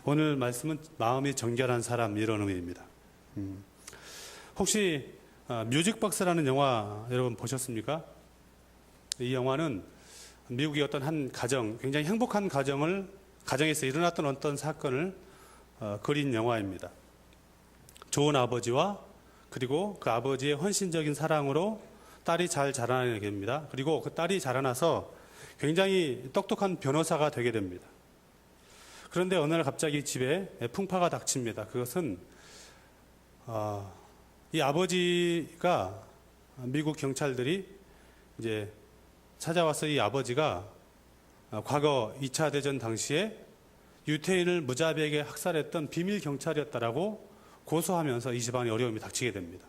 오늘 말씀은 마음이 정결한 사람, 이런 의미입니다. 혹시 뮤직박스라는 영화 여러분 보셨습니까? 이 영화는 미국의 어떤 한 가정, 굉장히 행복한 가정에서 일어났던 어떤 사건을 그린 영화입니다. 좋은 아버지와 그리고 그 아버지의 헌신적인 사랑으로 딸이 잘 자라나게 됩니다. 그리고 그 딸이 자라나서 굉장히 똑똑한 변호사가 되게 됩니다. 그런데 어느 날 갑자기 집에 풍파가 닥칩니다. 그것은 이 아버지가, 미국 경찰들이 이제 찾아와서 이 아버지가 과거 2차 대전 당시에 유태인을 무자비하게 학살했던 비밀 경찰이었다라고 고소하면서 이 집안에 어려움이 닥치게 됩니다.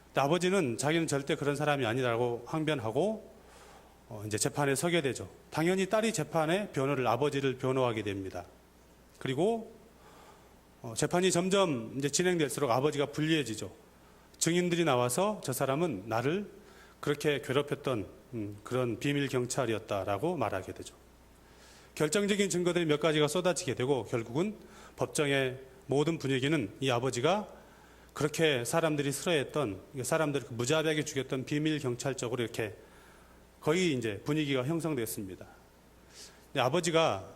근데 아버지는 자기는 절대 그런 사람이 아니라고 항변하고 이제 재판에 서게 되죠. 당연히 딸이 재판에 아버지를 변호하게 됩니다. 그리고 재판이 점점 이제 진행될수록 아버지가 불리해지죠. 증인들이 나와서 저 사람은 나를 그렇게 괴롭혔던 그런 비밀 경찰이었다라고 말하게 되죠. 결정적인 증거들이 몇 가지가 쏟아지게 되고 결국은 법정의 모든 분위기는 이 아버지가 그렇게 사람들이 싫어했던, 사람들을 무자비하게 죽였던 비밀 경찰 쪽으로 이렇게 거의 이제 분위기가 형성됐습니다. 아버지가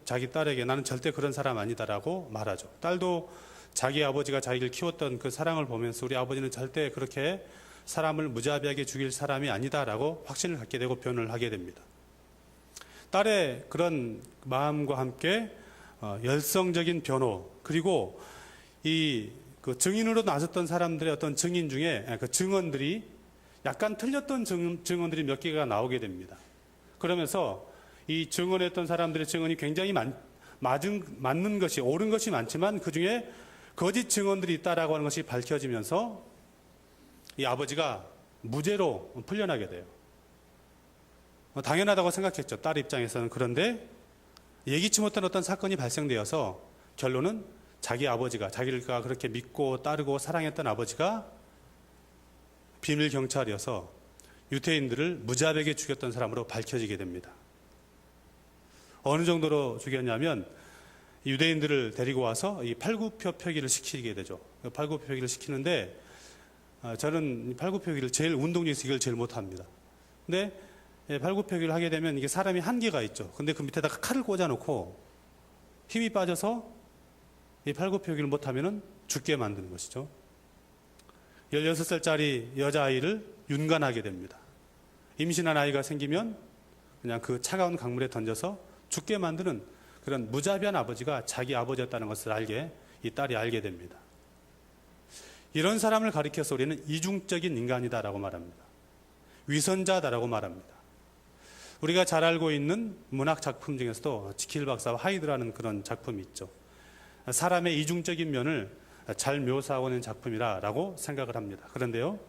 자기 딸에게 나는 절대 그런 사람 아니다라고 말하죠. 딸도 자기 아버지가 자기를 키웠던 그 사랑을 보면서 우리 아버지는 절대 그렇게 사람을 무자비하게 죽일 사람이 아니다라고 확신을 갖게 되고 변호를 하게 됩니다. 딸의 그런 마음과 함께 열성적인 변호, 그리고 그 증인으로 나섰던 사람들의 어떤 증인 중에 그 증언들이 약간 틀렸던 증언들이 몇 개가 나오게 됩니다. 그러면서 이 증언했던 사람들의 증언이 굉장히 맞는 것이, 옳은 것이 많지만 그 중에 거짓 증언들이 있다라고 하는 것이 밝혀지면서 이 아버지가 무죄로 풀려나게 돼요. 당연하다고 생각했죠, 딸 입장에서는. 그런데 예기치 못한 어떤 사건이 발생되어서 결론은 자기 아버지가, 자기가 그렇게 믿고 따르고 사랑했던 아버지가 비밀 경찰이어서 유태인들을 무자비하게 죽였던 사람으로 밝혀지게 됩니다. 어느 정도로 죽였냐면 유대인들을 데리고 와서 이 팔굽혀펴기를 시키게 되죠. 팔굽혀펴기를 시키는데 저는 팔굽혀펴기를 운동 중에서 이걸 제일 못합니다. 근데 팔굽혀펴기를 하게 되면 이게 사람이 한계가 있죠. 근데 그 밑에다가 칼을 꽂아놓고 힘이 빠져서 이 팔굽혀펴기를 못하면 죽게 만드는 것이죠. 16살짜리 여자아이를 윤관하게 됩니다. 임신한 아이가 생기면 그냥 그 차가운 강물에 던져서 죽게 만드는 그런 무자비한 아버지가 자기 아버지였다는 것을 이 딸이 알게 됩니다. 이런 사람을 가리켜서 우리는 이중적인 인간이다라고 말합니다. 위선자다라고 말합니다. 우리가 잘 알고 있는 문학 작품 중에서도 지킬 박사와 하이드라는 그런 작품이 있죠. 사람의 이중적인 면을 잘 묘사하고 있는 작품이라고 생각을 합니다. 그런데요,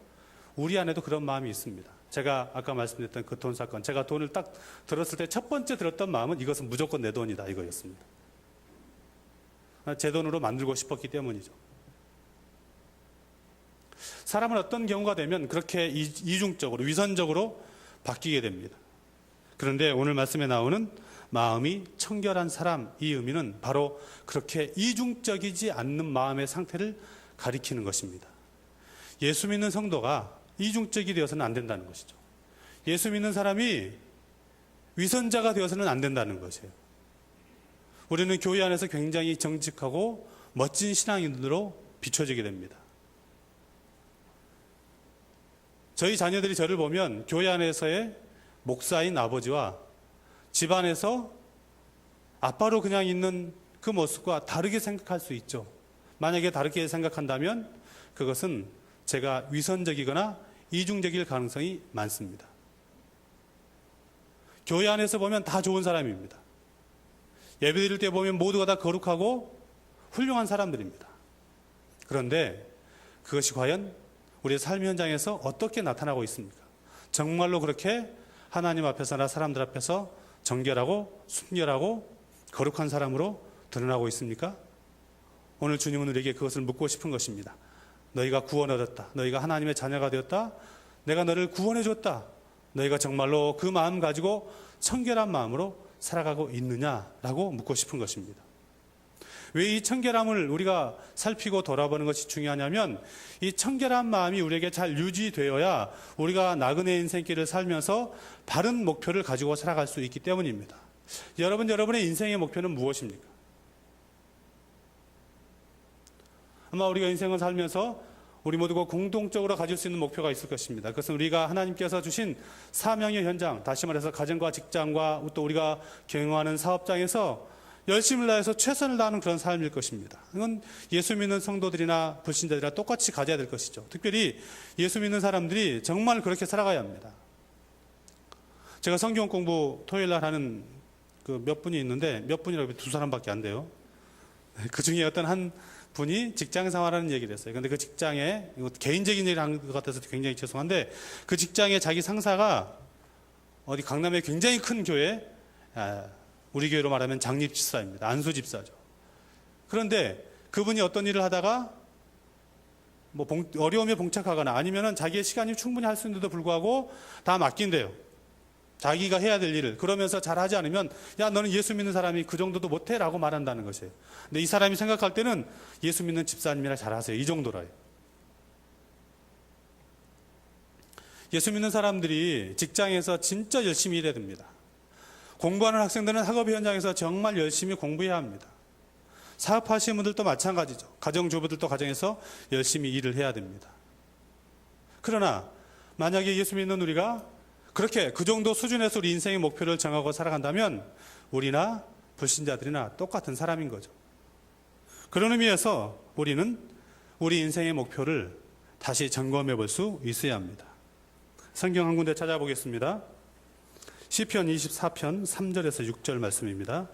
우리 안에도 그런 마음이 있습니다. 제가 아까 말씀드렸던 그 돈 사건, 제가 돈을 딱 들었을 때 첫 번째 들었던 마음은 이것은 무조건 내 돈이다, 이거였습니다. 제 돈으로 만들고 싶었기 때문이죠. 사람은 어떤 경우가 되면 그렇게 이중적으로, 위선적으로 바뀌게 됩니다. 그런데 오늘 말씀에 나오는 마음이 청결한 사람, 이 의미는 바로 그렇게 이중적이지 않는 마음의 상태를 가리키는 것입니다. 예수 믿는 성도가 이중적이 되어서는 안 된다는 것이죠. 예수 믿는 사람이 위선자가 되어서는 안 된다는 것이에요. 우리는 교회 안에서 굉장히 정직하고 멋진 신앙인으로 비춰지게 됩니다. 저희 자녀들이 저를 보면 교회 안에서의 목사인 아버지와 집안에서 아빠로 그냥 있는 그 모습과 다르게 생각할 수 있죠. 만약에 다르게 생각한다면 그것은 제가 위선적이거나 이중적일 가능성이 많습니다. 교회 안에서 보면 다 좋은 사람입니다. 예배드릴 때 보면 모두가 다 거룩하고 훌륭한 사람들입니다. 그런데 그것이 과연 우리의 삶 현장에서 어떻게 나타나고 있습니까? 정말로 그렇게 하나님 앞에서나 사람들 앞에서 정결하고 순결하고 거룩한 사람으로 드러나고 있습니까? 오늘 주님은 우리에게 그것을 묻고 싶은 것입니다. 너희가 구원 얻었다. 너희가 하나님의 자녀가 되었다. 내가 너를 구원해 줬다. 너희가 정말로 그 마음 가지고 청결한 마음으로 살아가고 있느냐라고 묻고 싶은 것입니다. 왜 이 청결함을 우리가 살피고 돌아보는 것이 중요하냐면 이 청결한 마음이 우리에게 잘 유지되어야 우리가 나그네 인생길을 살면서 바른 목표를 가지고 살아갈 수 있기 때문입니다. 여러분의 인생의 목표는 무엇입니까? 아마 우리가 인생을 살면서 우리 모두가 공동적으로 가질 수 있는 목표가 있을 것입니다. 그것은 우리가 하나님께서 주신 사명의 현장, 다시 말해서 가정과 직장과 또 우리가 경영하는 사업장에서 열심을 다해서 최선을 다하는 그런 삶일 것입니다. 이건 예수 믿는 성도들이나 불신자들이나 똑같이 가져야 될 것이죠. 특별히 예수 믿는 사람들이 정말 그렇게 살아가야 합니다. 제가 성경 공부 토요일 날 하는 그 몇 분이 있는데, 몇 분이라고 두 사람밖에 안 돼요. 그 중에 어떤 한 분이 직장 생활하는 얘기를 했어요. 근데 그 직장에, 이거 개인적인 얘기를 한 것 같아서 굉장히 죄송한데, 그 직장에 자기 상사가 어디 강남에 굉장히 큰 교회, 우리 교회로 말하면 장립집사입니다. 안수집사죠. 그런데 그분이 어떤 일을 하다가 뭐 어려움에 봉착하거나 아니면은 자기의 시간이 충분히 할 수 있는데도 불구하고 다 맡긴대요. 자기가 해야 될 일을. 그러면서 잘하지 않으면 야, 너는 예수 믿는 사람이 그 정도도 못해 라고 말한다는 것이에요. 근데 이 사람이 생각할 때는 예수 믿는 집사님이라 잘하세요. 이 정도라요. 예수 믿는 사람들이 직장에서 진짜 열심히 일해야 됩니다. 공부하는 학생들은 학업 현장에서 정말 열심히 공부해야 합니다. 사업하시는 분들도 마찬가지죠. 가정주부들도 가정에서 열심히 일을 해야 됩니다. 그러나 만약에 예수 믿는 우리가 그렇게 그 정도 수준에서 우리 인생의 목표를 정하고 살아간다면 우리나 불신자들이나 똑같은 사람인 거죠. 그런 의미에서 우리는 우리 인생의 목표를 다시 점검해 볼 수 있어야 합니다. 성경 한 군데 찾아보겠습니다. 시편 24편 3절에서 6절 말씀입니다.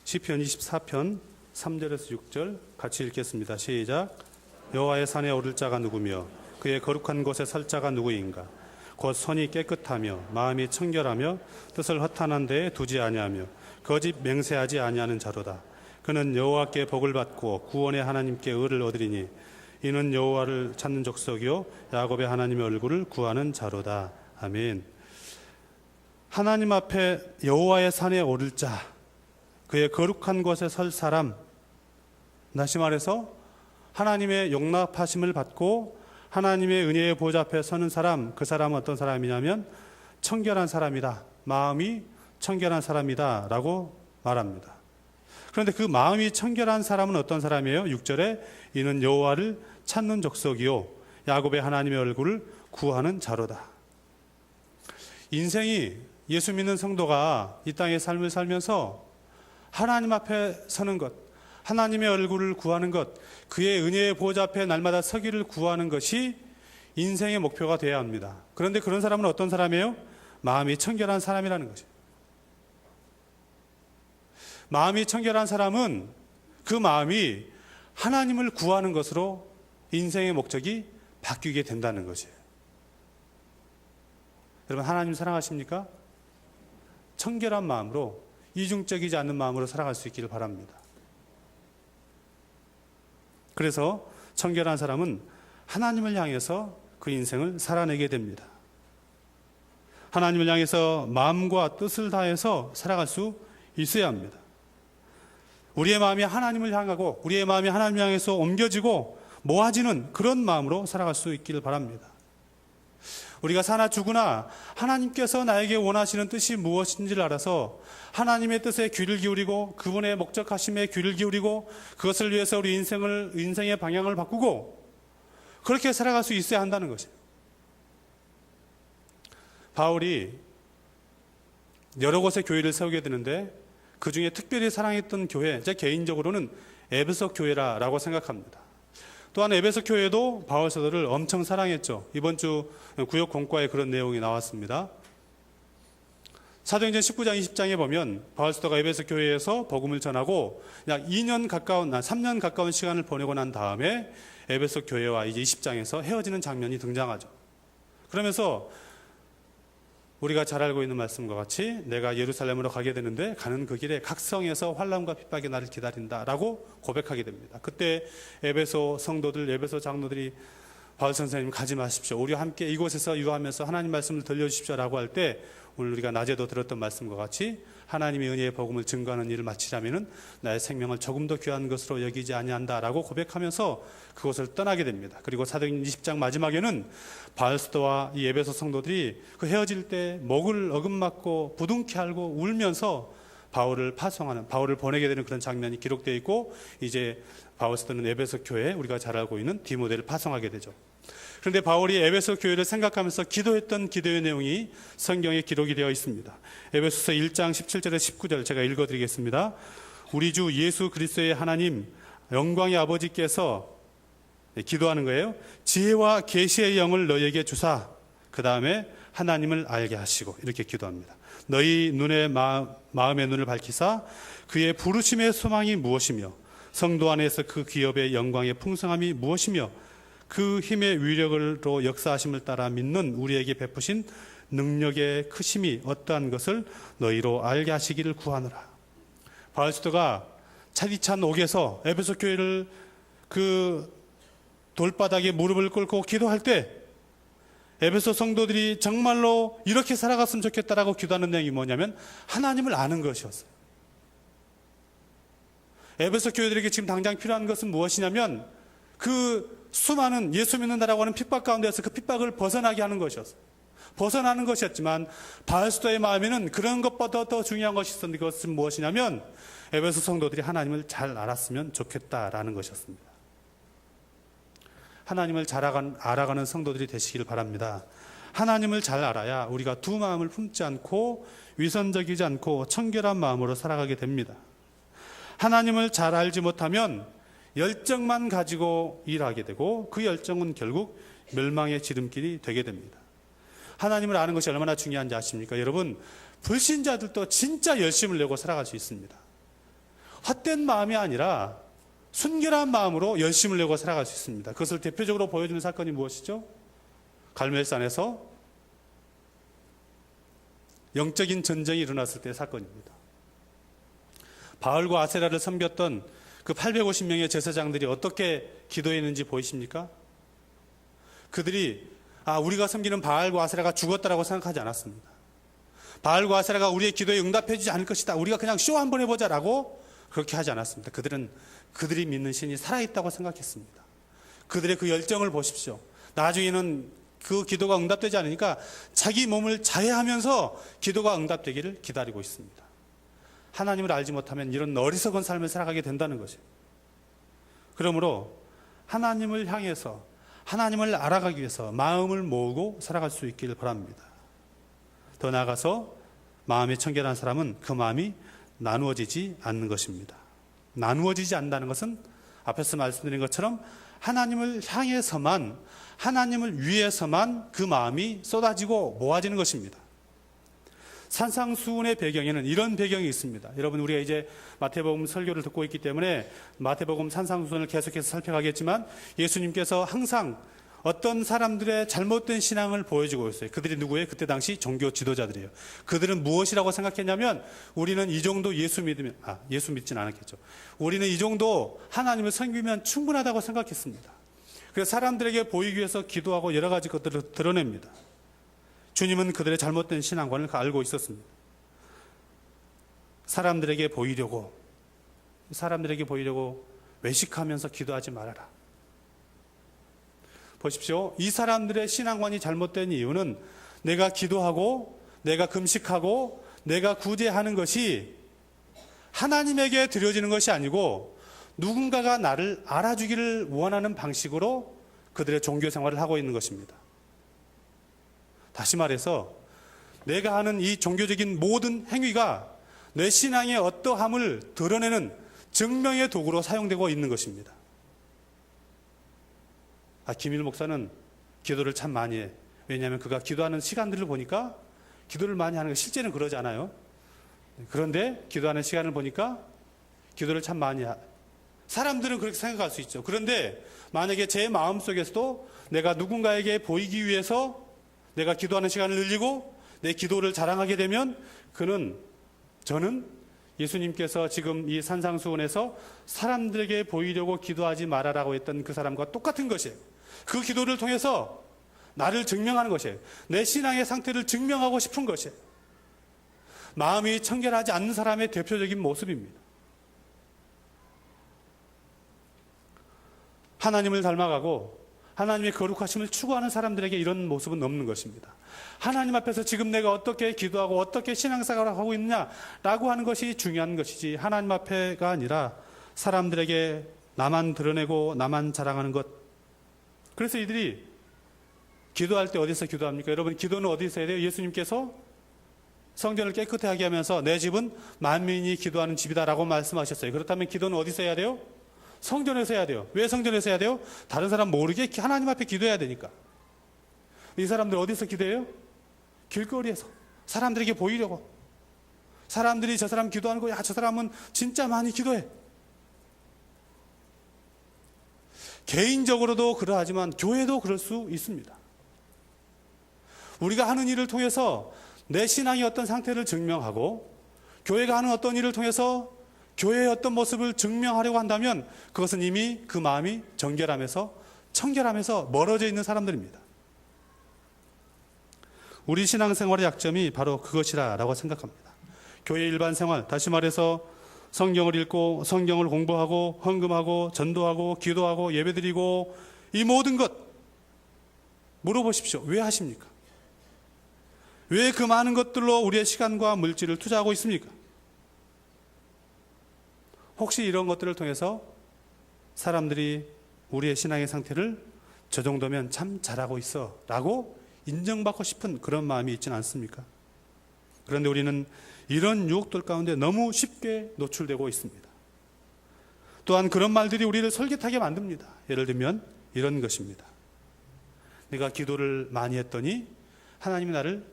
시편 24편 3절에서 6절 같이 읽겠습니다. 시작. 여호와의 산에 오를 자가 누구며 그의 거룩한 곳에 설 자가 누구인가? 곧 손이 깨끗하며 마음이 청결하며 뜻을 허탄한 데에 두지 아니하며 거짓 맹세하지 아니하는 자로다. 그는 여호와께 복을 받고 구원의 하나님께 의를 얻으리니 이는 여호와를 찾는 족속이요 야곱의 하나님의 얼굴을 구하는 자로다. 아멘. 하나님 앞에 여호와의 산에 오를 자, 그의 거룩한 곳에 설 사람, 다시 말해서 하나님의 용납하심을 받고 하나님의 은혜의 보좌 앞에 서는 사람, 그 사람은 어떤 사람이냐면 청결한 사람이다, 마음이 청결한 사람이다 라고 말합니다. 그런데 그 마음이 청결한 사람은 어떤 사람이에요? 6절에 이는 여호와를 찾는 족속이요 야곱의 하나님의 얼굴을 구하는 자로다. 인생이 예수 믿는 성도가 이 땅의 삶을 살면서 하나님 앞에 서는 것, 하나님의 얼굴을 구하는 것, 그의 은혜의 보좌 앞에 날마다 서기를 구하는 것이 인생의 목표가 되어야 합니다. 그런데 그런 사람은 어떤 사람이에요? 마음이 청결한 사람이라는 거죠. 마음이 청결한 사람은 그 마음이 하나님을 구하는 것으로 인생의 목적이 바뀌게 된다는 것이에요. 여러분, 하나님 사랑하십니까? 청결한 마음으로, 이중적이지 않는 마음으로 살아갈 수 있기를 바랍니다. 그래서 청결한 사람은 하나님을 향해서 그 인생을 살아내게 됩니다. 하나님을 향해서 마음과 뜻을 다해서 살아갈 수 있어야 합니다. 우리의 마음이 하나님을 향하고 우리의 마음이 하나님을 향해서 옮겨지고 모아지는 그런 마음으로 살아갈 수 있기를 바랍니다. 우리가 사나 죽으나 하나님께서 나에게 원하시는 뜻이 무엇인지를 알아서 하나님의 뜻에 귀를 기울이고 그분의 목적하심에 귀를 기울이고 그것을 위해서 우리 인생의 방향을 바꾸고 그렇게 살아갈 수 있어야 한다는 것이에요. 바울이 여러 곳에 교회를 세우게 되는데 그 중에 특별히 사랑했던 교회, 제 개인적으로는 에베소 교회라고 생각합니다. 또한 에베소 교회도 바울 사도를 엄청 사랑했죠. 이번 주 구역 공과에 그런 내용이 나왔습니다. 사도행전 19장 20장에 보면 바울 사도가 에베소 교회에서 복음을 전하고 약 3년 가까운 시간을 보내고 난 다음에 에베소 교회와 이제 20장에서 헤어지는 장면이 등장하죠. 그러면서 우리가 잘 알고 있는 말씀과 같이 내가 예루살렘으로 가게 되는데 가는 그 길에 각성에서 환난과 핍박이 나를 기다린다라고 고백하게 됩니다. 그때 에베소 성도들, 에베소 장로들이 바울 선생님 가지 마십시오. 우리와 함께 이곳에서 유하면서 하나님 말씀을 들려주십시오라고 할 때 오늘 우리가 낮에도 들었던 말씀과 같이 하나님의 은혜의 복음을 증거하는 일을 마치려면은 나의 생명을 조금 더 귀한 것으로 여기지 아니한다라고 고백하면서 그곳을 떠나게 됩니다. 그리고 사도행전 20장 마지막에는 바울 사도와 이 에베소 성도들이 그 헤어질 때 목을 어금맞고 부둥켜 앓고 울면서 바울을 파송하는, 바울을 보내게 되는 그런 장면이 기록되어 있고, 이제 바울 사도는 에베소 교회, 우리가 잘 알고 있는 디모데를 파송하게 되죠. 그런데 바울이 에베소 교회를 생각하면서 기도했던 기도의 내용이 성경에 기록이 되어 있습니다. 에베소서 1장 17절에 19절 제가 읽어드리겠습니다. 우리 주 예수 그리스도의 하나님 영광의 아버지께서, 기도하는 거예요. 지혜와 계시의 영을 너희에게 주사 그 다음에 하나님을 알게 하시고, 이렇게 기도합니다. 너희 눈의 마음의 눈을 밝히사 그의 부르심의 소망이 무엇이며 성도 안에서 그 기업의 영광의 풍성함이 무엇이며 그 힘의 위력으로 역사하심을 따라 믿는 우리에게 베푸신 능력의 크심이 어떠한 것을 너희로 알게 하시기를 구하노라. 바울 사도가 차디찬 옥에서 에베소 교회를 그 돌바닥에 무릎을 꿇고 기도할 때 에베소 성도들이 정말로 이렇게 살아갔으면 좋겠다라고 기도하는 내용이 뭐냐면 하나님을 아는 것이었어요. 에베소 교회들에게 지금 당장 필요한 것은 무엇이냐면 그 수많은 예수 믿는다라고 하는 핍박 가운데서 그 핍박을 벗어나게 하는 것이었어요. 벗어나는 것이었지만 바울 사도의 마음에는 그런 것보다 더 중요한 것이 있었는데, 그것은 무엇이냐면 에베소 성도들이 하나님을 잘 알았으면 좋겠다라는 것이었습니다. 하나님을 잘 알아가는 성도들이 되시길 바랍니다. 하나님을 잘 알아야 우리가 두 마음을 품지 않고 위선적이지 않고 청결한 마음으로 살아가게 됩니다. 하나님을 잘 알지 못하면 열정만 가지고 일하게 되고 그 열정은 결국 멸망의 지름길이 되게 됩니다. 하나님을 아는 것이 얼마나 중요한지 아십니까? 여러분, 불신자들도 진짜 열심을 내고 살아갈 수 있습니다. 헛된 마음이 아니라 순결한 마음으로 열심을 내고 살아갈 수 있습니다. 그것을 대표적으로 보여주는 사건이 무엇이죠? 갈멜산에서 영적인 전쟁이 일어났을 때의 사건입니다. 바알과 아세라를 섬겼던 그 850명의 제사장들이 어떻게 기도했는지 보이십니까? 그들이 우리가 섬기는 바알과 아세라가 죽었다라고 생각하지 않았습니다. 바알과 아세라가 우리의 기도에 응답해 주지 않을 것이다, 우리가 그냥 쇼 한번 해보자라고 그렇게 하지 않았습니다. 그들은 그들이 믿는 신이 살아있다고 생각했습니다. 그들의 그 열정을 보십시오. 나중에는 그 기도가 응답되지 않으니까 자기 몸을 자해하면서 기도가 응답되기를 기다리고 있습니다. 하나님을 알지 못하면 이런 어리석은 삶을 살아가게 된다는 것이에요. 그러므로 하나님을 향해서, 하나님을 알아가기 위해서 마음을 모으고 살아갈 수 있기를 바랍니다. 더 나아가서 마음이 청결한 사람은 그 마음이 나누어지지 않는 것입니다. 나누어지지 않는다는 것은 앞에서 말씀드린 것처럼 하나님을 향해서만, 하나님을 위해서만 그 마음이 쏟아지고 모아지는 것입니다. 산상수훈의 배경에는 이런 배경이 있습니다. 여러분, 우리가 이제 마태복음 설교를 듣고 있기 때문에 마태복음 산상수훈을 계속해서 살펴가겠지만 예수님께서 항상 어떤 사람들의 잘못된 신앙을 보여주고 있어요. 그들이 누구예요? 그때 당시 종교 지도자들이에요. 그들은 무엇이라고 생각했냐면 우리는 이 정도 예수 믿으면, 예수 믿지는 않았겠죠. 우리는 이 정도 하나님을 섬기면 충분하다고 생각했습니다. 그래서 사람들에게 보이기 위해서 기도하고 여러 가지 것들을 드러냅니다. 주님은 그들의 잘못된 신앙관을 알고 있었습니다. 사람들에게 보이려고 외식하면서 기도하지 말아라. 보십시오. 이 사람들의 신앙관이 잘못된 이유는 내가 기도하고 내가 금식하고 내가 구제하는 것이 하나님에게 드려지는 것이 아니고 누군가가 나를 알아주기를 원하는 방식으로 그들의 종교 생활을 하고 있는 것입니다. 다시 말해서 내가 하는 이 종교적인 모든 행위가 내 신앙의 어떠함을 드러내는 증명의 도구로 사용되고 있는 것입니다. 김일 목사는 기도를 참 많이 해. 왜냐하면 그가 기도하는 시간들을 보니까 기도를 많이 하는 거, 실제는 그러지 않아요. 그런데 기도하는 시간을 보니까 기도를 참 많이 해. 사람들은 그렇게 생각할 수 있죠. 그런데 만약에 제 마음속에서도 내가 누군가에게 보이기 위해서 내가 기도하는 시간을 늘리고 내 기도를 자랑하게 되면 저는 예수님께서 지금 이 산상수훈에서 사람들에게 보이려고 기도하지 말아라고 했던 그 사람과 똑같은 것이에요. 그 기도를 통해서 나를 증명하는 것이에요. 내 신앙의 상태를 증명하고 싶은 것이에요. 마음이 청결하지 않는 사람의 대표적인 모습입니다. 하나님을 닮아가고 하나님의 거룩하심을 추구하는 사람들에게 이런 모습은 없는 것입니다. 하나님 앞에서 지금 내가 어떻게 기도하고 어떻게 신앙생활을 하고 있느냐라고 하는 것이 중요한 것이지, 하나님 앞에가 아니라 사람들에게 나만 드러내고 나만 자랑하는 것. 그래서 이들이 기도할 때 어디서 기도합니까? 여러분, 기도는 어디서 해야 돼요? 예수님께서 성전을 깨끗하게 하면서 내 집은 만민이 기도하는 집이다라고 말씀하셨어요. 그렇다면 기도는 어디서 해야 돼요? 성전에서 해야 돼요. 왜 성전에서 해야 돼요? 다른 사람 모르게 하나님 앞에 기도해야 되니까. 이 사람들 어디서 기도해요? 길거리에서. 사람들에게 보이려고. 사람들이 저 사람 기도하는 거, 야, 저 사람은 진짜 많이 기도해. 개인적으로도 그러하지만 교회도 그럴 수 있습니다. 우리가 하는 일을 통해서 내 신앙의 어떤 상태를 증명하고, 교회가 하는 어떤 일을 통해서 교회의 어떤 모습을 증명하려고 한다면 그것은 이미 그 마음이 정결함에서, 청결함에서 멀어져 있는 사람들입니다. 우리 신앙생활의 약점이 바로 그것이라고 생각합니다. 교회 일반 생활, 다시 말해서 성경을 읽고 성경을 공부하고 헌금하고 전도하고 기도하고 예배드리고, 이 모든 것 물어보십시오. 왜 하십니까? 왜 그 많은 것들로 우리의 시간과 물질을 투자하고 있습니까? 혹시 이런 것들을 통해서 사람들이 우리의 신앙의 상태를 저 정도면 참 잘하고 있어 라고 인정받고 싶은 그런 마음이 있지는 않습니까? 그런데 우리는 이런 유혹들 가운데 너무 쉽게 노출되고 있습니다. 또한 그런 말들이 우리를 솔깃하게 만듭니다. 예를 들면 이런 것입니다. 내가 기도를 많이 했더니 하나님이 나를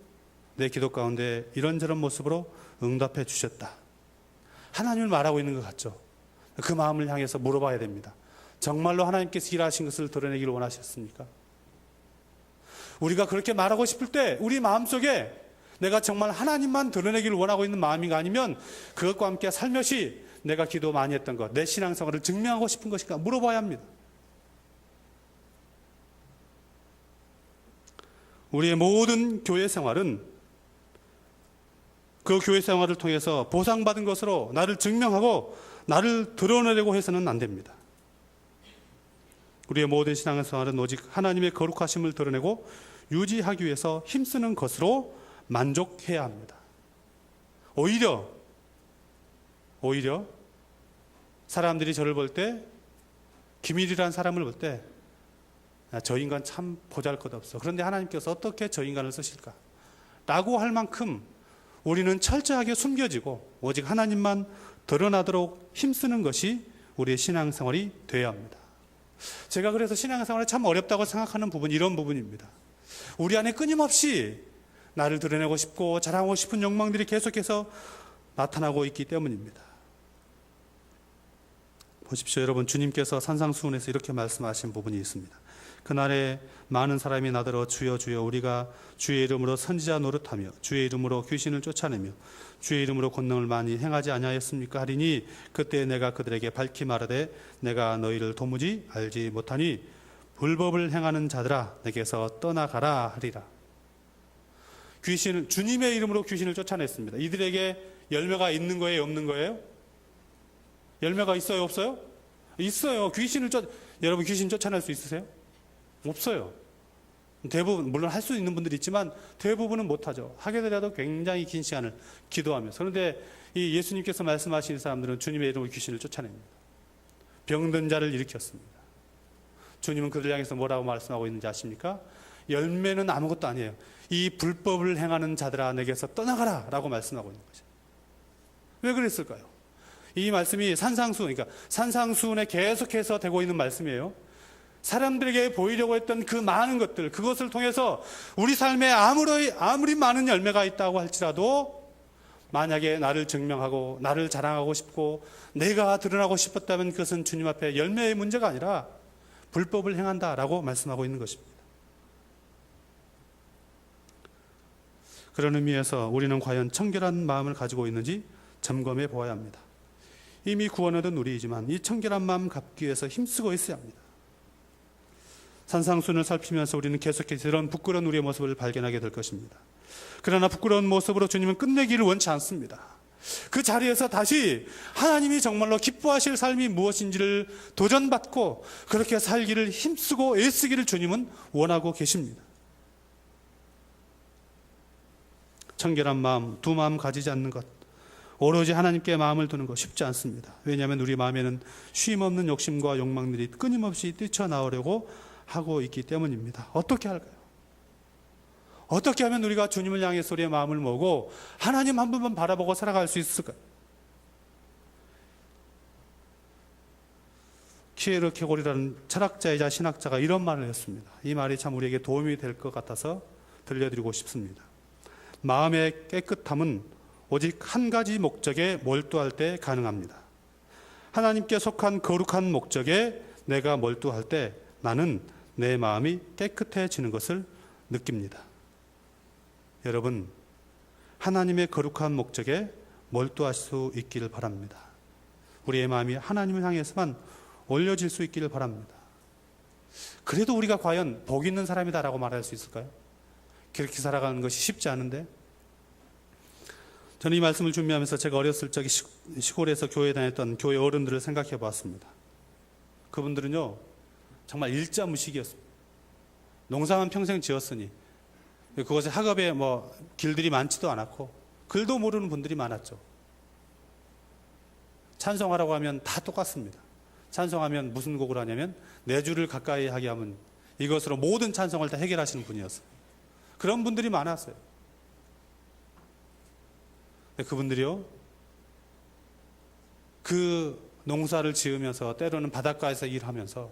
내 기도 가운데 이런저런 모습으로 응답해 주셨다. 하나님을 말하고 있는 것 같죠? 그 마음을 향해서 물어봐야 됩니다. 정말로 하나님께서 일하신 것을 드러내기를 원하셨습니까? 우리가 그렇게 말하고 싶을 때 우리 마음속에 내가 정말 하나님만 드러내기를 원하고 있는 마음인가, 아니면 그것과 함께 살며시 내가 기도 많이 했던 것, 내 신앙생활을 증명하고 싶은 것인가 물어봐야 합니다. 우리의 모든 교회 생활은 그 교회 생활을 통해서 보상받은 것으로 나를 증명하고 나를 드러내려고 해서는 안 됩니다. 우리의 모든 신앙생활은 오직 하나님의 거룩하심을 드러내고 유지하기 위해서 힘쓰는 것으로 만족해야 합니다. 오히려 사람들이 저를 볼 때, 기밀이라는 사람을 볼 때, 저 인간 참 보잘것없어. 그런데 하나님께서 어떻게 저 인간을 쓰실까? 라고 할 만큼 우리는 철저하게 숨겨지고 오직 하나님만 드러나도록 힘쓰는 것이 우리의 신앙생활이 되어야 합니다. 제가 그래서 신앙생활이 참 어렵다고 생각하는 부분, 이런 부분입니다. 우리 안에 끊임없이 나를 드러내고 싶고 자랑하고 싶은 욕망들이 계속해서 나타나고 있기 때문입니다. 보십시오, 여러분. 주님께서 산상수훈에서 이렇게 말씀하신 부분이 있습니다. 그날에 많은 사람이 나더러 주여 주여 우리가 주의 이름으로 선지자 노릇하며 주의 이름으로 귀신을 쫓아내며 주의 이름으로 권능을 많이 행하지 아니하였습니까? 하리니 그때 내가 그들에게 밝히 말하되 내가 너희를 도무지 알지 못하니 불법을 행하는 자들아 내게서 떠나가라 하리라. 귀신을, 주님의 이름으로 귀신을 쫓아냈습니다. 이들에게 열매가 있는 거예요, 없는 거예요? 열매가 있어요, 없어요? 있어요. 여러분 귀신 쫓아낼 수 있으세요? 없어요. 대부분, 물론 할 수 있는 분들이 있지만 대부분은 못하죠. 하게 되더라도 굉장히 긴 시간을 기도하면서. 그런데 이 예수님께서 말씀하시는 사람들은 주님의 이름으로 귀신을 쫓아냅니다. 병든 자를 일으켰습니다. 주님은 그들 향해서 뭐라고 말씀하고 있는지 아십니까? 열매는 아무것도 아니에요. 이 불법을 행하는 자들아 내게서 떠나가라 라고 말씀하고 있는 거죠. 왜 그랬을까요? 이 말씀이 산상수훈, 그러니까 산상수훈에 계속해서 되고 있는 말씀이에요. 사람들에게 보이려고 했던 그 많은 것들, 그것을 통해서 우리 삶에 아무리 많은 열매가 있다고 할지라도 만약에 나를 증명하고 나를 자랑하고 싶고 내가 드러나고 싶었다면 그것은 주님 앞에 열매의 문제가 아니라 불법을 행한다라고 말씀하고 있는 것입니다. 그런 의미에서 우리는 과연 청결한 마음을 가지고 있는지 점검해 보아야 합니다. 이미 구원 얻은 우리이지만 이 청결한 마음 갖기 위해서 힘쓰고 있어야 합니다. 산상순을 살피면서 우리는 계속해서 이런 부끄러운 우리의 모습을 발견하게 될 것입니다. 그러나 부끄러운 모습으로 주님은 끝내기를 원치 않습니다. 그 자리에서 다시 하나님이 정말로 기뻐하실 삶이 무엇인지를 도전받고 그렇게 살기를 힘쓰고 애쓰기를 주님은 원하고 계십니다. 청결한 마음, 두 마음 가지지 않는 것, 오로지 하나님께 마음을 두는 것 쉽지 않습니다. 왜냐하면 우리 마음에는 쉼없는 욕심과 욕망들이 끊임없이 뛰쳐나오려고 하고 있기 때문입니다. 어떻게 할까요? 어떻게 하면 우리가 주님을 향해서 우리의 마음을 모으고 하나님 한 분만 바라보고 살아갈 수 있을까요? 키에르케고르라는 철학자이자 신학자가 이런 말을 했습니다. 이 말이 참 우리에게 도움이 될 것 같아서 들려드리고 싶습니다. 마음의 깨끗함은 오직 한 가지 목적에 몰두할 때 가능합니다. 하나님께 속한 거룩한 목적에 내가 몰두할 때 나는 내 마음이 깨끗해지는 것을 느낍니다. 여러분, 하나님의 거룩한 목적에 몰두할 수 있기를 바랍니다. 우리의 마음이 하나님을 향해서만 올려질 수 있기를 바랍니다. 그래도 우리가 과연 복 있는 사람이다라고 말할 수 있을까요? 그렇게 살아가는 것이 쉽지 않은데, 저는 이 말씀을 준비하면서 제가 어렸을 적에 시골에서 교회에 다녔던 교회 어른들을 생각해 보았습니다. 그분들은요, 정말 일자무식이었습니다. 농사만 평생 지었으니 그것에 학업에 길들이 많지도 않았고 글도 모르는 분들이 많았죠. 찬송하라고 하면 다 똑같습니다. 찬송하면 무슨 곡을 하냐면 내 주를 가까이 하게 하면 이것으로 모든 찬송을 다 해결하시는 분이었어요. 그런 분들이 많았어요. 그분들이요, 그 농사를 지으면서 때로는 바닷가에서 일하면서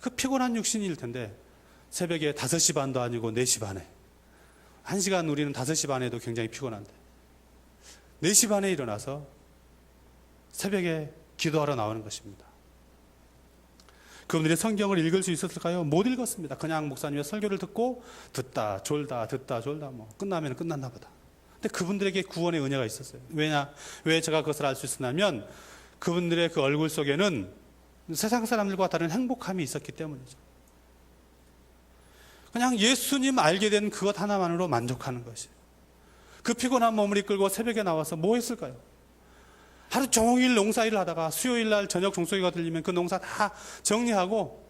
그 피곤한 육신일 텐데 새벽에 5시 반도 아니고 4시 반에 1시간 우리는 5시 반에도 굉장히 피곤한데 4시 반에 일어나서 새벽에 기도하러 나오는 것입니다. 그분들이 성경을 읽을 수 있었을까요? 못 읽었습니다. 그냥 목사님의 설교를 듣고 듣다 졸다 끝나면 끝났나 보다. 근데 그분들에게 구원의 은혜가 있었어요. 왜 제가 그것을 알 수 있었냐면 그분들의 그 얼굴 속에는 세상 사람들과 다른 행복함이 있었기 때문이죠. 그냥 예수님 알게 된 그것 하나만으로 만족하는 것이에요. 그 피곤한 몸을 이끌고 새벽에 나와서 뭐 했을까요? 하루 종일 농사일을 하다가 수요일 날 저녁 종소리가 들리면 그 농사 다 정리하고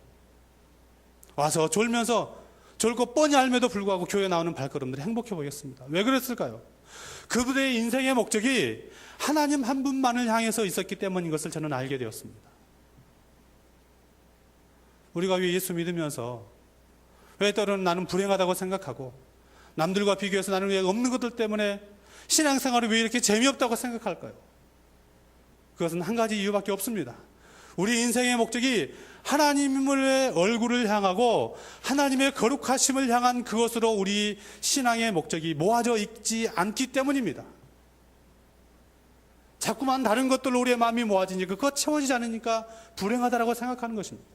와서 졸고 뻔히 알면도 불구하고 교회에 나오는 발걸음들이 행복해 보였습니다. 왜 그랬을까요? 그분의 인생의 목적이 하나님 한 분만을 향해서 있었기 때문인 것을 저는 알게 되었습니다. 우리가 왜 예수 믿으면서 왜 때로는 나는 불행하다고 생각하고 남들과 비교해서 나는 왜 없는 것들 때문에 신앙생활이 왜 이렇게 재미없다고 생각할까요? 그것은 한 가지 이유밖에 없습니다. 우리 인생의 목적이 하나님의 얼굴을 향하고 하나님의 거룩하심을 향한 그것으로 우리 신앙의 목적이 모아져 있지 않기 때문입니다. 자꾸만 다른 것들로 우리의 마음이 모아지니까 그것 채워지지 않으니까 불행하다라고 생각하는 것입니다.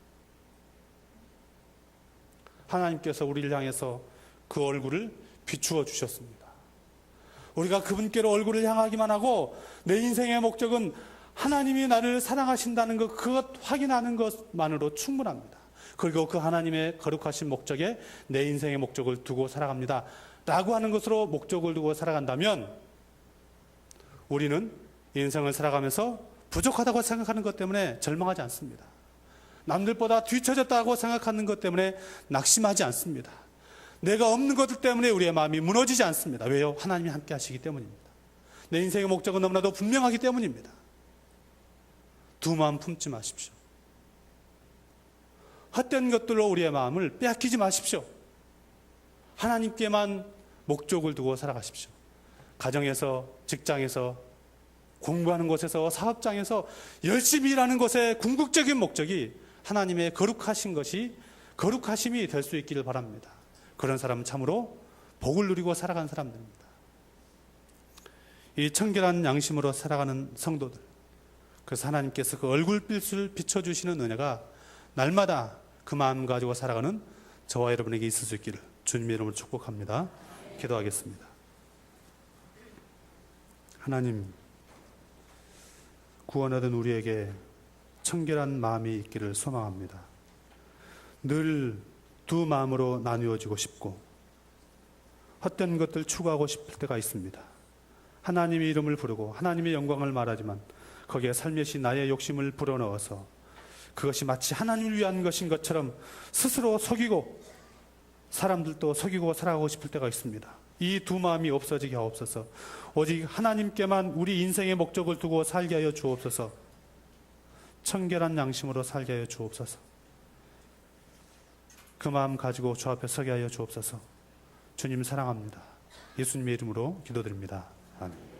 하나님께서 우리를 향해서 그 얼굴을 비추어 주셨습니다. 우리가 그분께로 얼굴을 향하기만 하고 내 인생의 목적은 하나님이 나를 사랑하신다는 그것 확인하는 것만으로 충분합니다. 그리고 그 하나님의 거룩하신 목적에 내 인생의 목적을 두고 살아갑니다 라고 하는 것으로 목적을 두고 살아간다면 우리는 인생을 살아가면서 부족하다고 생각하는 것 때문에 절망하지 않습니다. 남들보다 뒤처졌다고 생각하는 것 때문에 낙심하지 않습니다. 내가 없는 것들 때문에 우리의 마음이 무너지지 않습니다. 왜요? 하나님이 함께 하시기 때문입니다. 내 인생의 목적은 너무나도 분명하기 때문입니다. 두 마음 품지 마십시오. 헛된 것들로 우리의 마음을 빼앗기지 마십시오. 하나님께만 목적을 두고 살아가십시오. 가정에서, 직장에서, 공부하는 곳에서, 사업장에서 열심히 일하는 것의 궁극적인 목적이 하나님의 거룩하심이 될 수 있기를 바랍니다. 그런 사람은 참으로 복을 누리고 살아가는 사람들입니다. 이 청결한 양심으로 살아가는 성도들, 그래서 하나님께서 그 얼굴빛을 비춰주시는 은혜가 날마다 그 마음 가지고 살아가는 저와 여러분에게 있을 수 있기를 주님의 이름으로 축복합니다. 기도하겠습니다. 하나님, 구원 얻은 우리에게 청결한 마음이 있기를 소망합니다. 늘 두 마음으로 나누어지고 싶고 헛된 것들 추구하고 싶을 때가 있습니다. 하나님의 이름을 부르고 하나님의 영광을 말하지만 거기에 살며시 나의 욕심을 불어넣어서 그것이 마치 하나님을 위한 것인 것처럼 스스로 속이고 사람들도 속이고 살아가고 싶을 때가 있습니다. 이 두 마음이 없어지게 하옵소서. 오직 하나님께만 우리 인생의 목적을 두고 살게 하여 주옵소서. 청결한 양심으로 살게 하여 주옵소서. 그 마음 가지고 주 앞에 서게 하여 주옵소서. 주님 사랑합니다. 예수님의 이름으로 기도드립니다. 아멘.